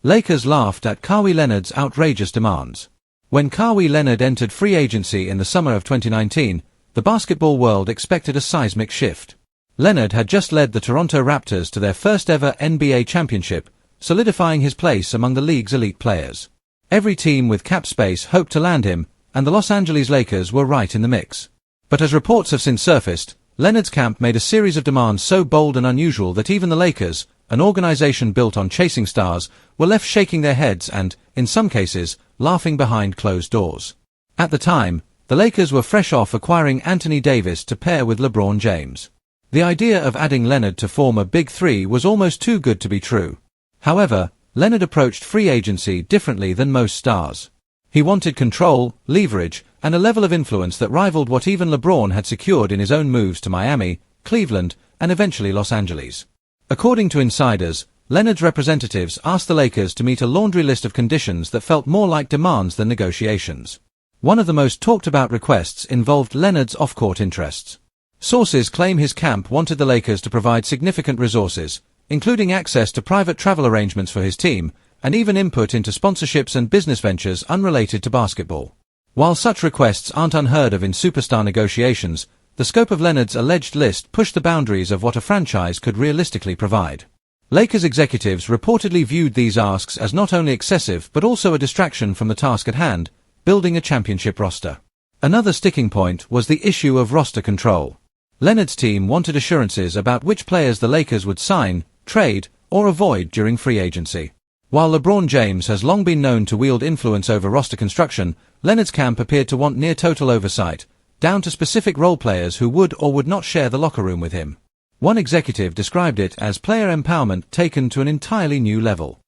Lakers laughed at Kawhi Leonard's outrageous demands. When Kawhi Leonard entered free agency in the summer of 2019, the basketball world expected a seismic shift. Leonard had just led the Toronto Raptors to their first-ever NBA championship, solidifying his place among the league's elite players. Every team with cap space hoped to land him, and the Los Angeles Lakers were right in the mix. But as reports have since surfaced, Leonard's camp made a series of demands so bold and unusual that even the Lakers, an organization built on chasing stars, were left shaking their heads and, in some cases, laughing behind closed doors. At the time, the Lakers were fresh off acquiring Anthony Davis to pair with LeBron James. The idea of adding Leonard to form a Big Three was almost too good to be true. However, Leonard approached free agency differently than most stars. He wanted control, leverage, and a level of influence that rivaled what even LeBron had secured in his own moves to Miami, Cleveland, and eventually Los Angeles. According to insiders, Leonard's representatives asked the Lakers to meet a laundry list of conditions that felt more like demands than negotiations. One of the most talked-about requests involved Leonard's off-court interests. Sources claim his camp wanted the Lakers to provide significant resources, including access to private travel arrangements for his team, and even input into sponsorships and business ventures unrelated to basketball. While such requests aren't unheard of in superstar negotiations, the scope of Leonard's alleged list pushed the boundaries of what a franchise could realistically provide. Lakers executives reportedly viewed these asks as not only excessive but also a distraction from the task at hand, building a championship roster. Another sticking point was the issue of roster control. Leonard's team wanted assurances about which players the Lakers would sign, trade, or avoid during free agency. While LeBron James has long been known to wield influence over roster construction, Leonard's camp appeared to want near-total oversight, down to specific role players who would or would not share the locker room with him. One executive described it as player empowerment taken to an entirely new level.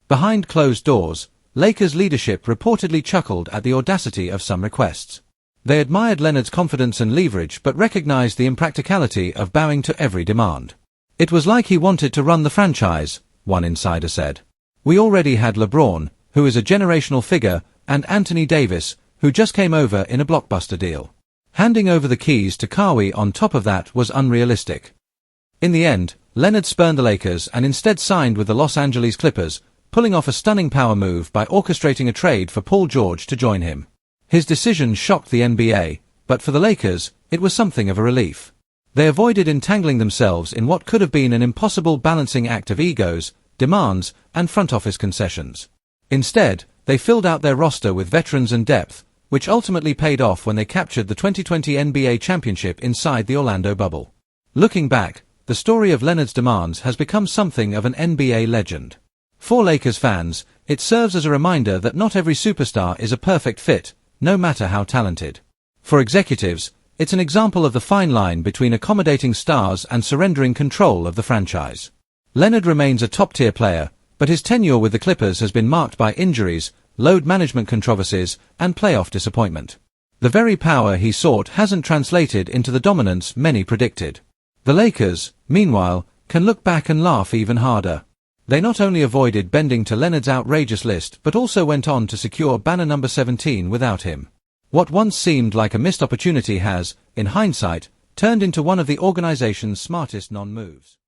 Behind closed doors, Lakers leadership reportedly chuckled at the audacity of some requests. They admired Leonard's confidence and leverage but recognized the impracticality of bowing to every demand. It was like he wanted to run the franchise, one insider said. We already had LeBron, who is a generational figure, and Anthony Davis, who just came over in a blockbuster deal. Handing over the keys to Kawhi on top of that was unrealistic. In the end, Leonard spurned the Lakers and instead signed with the Los Angeles Clippers, pulling off a stunning power move by orchestrating a trade for Paul George to join him. His decision shocked the NBA, but for the Lakers, it was something of a relief. They avoided entangling themselves in what could have been an impossible balancing act of egos, demands, and front office concessions. Instead, they filled out their roster with veterans and depth, which ultimately paid off when they captured the 2020 NBA championship inside the Orlando bubble. Looking back, the story of Leonard's demands has become something of an NBA legend. For Lakers fans, it serves as a reminder that not every superstar is a perfect fit, no matter how talented. For executives, it's an example of the fine line between accommodating stars and surrendering control of the franchise. Leonard remains a top-tier player, but his tenure with the Clippers has been marked by injuries, load management controversies, and playoff disappointment. The very power he sought hasn't translated into the dominance many predicted. The Lakers, meanwhile, can look back and laugh even harder. They not only avoided bending to Leonard's outrageous list but also went on to secure banner number 17 without him. What once seemed like a missed opportunity has, in hindsight, turned into one of the organization's smartest non-moves.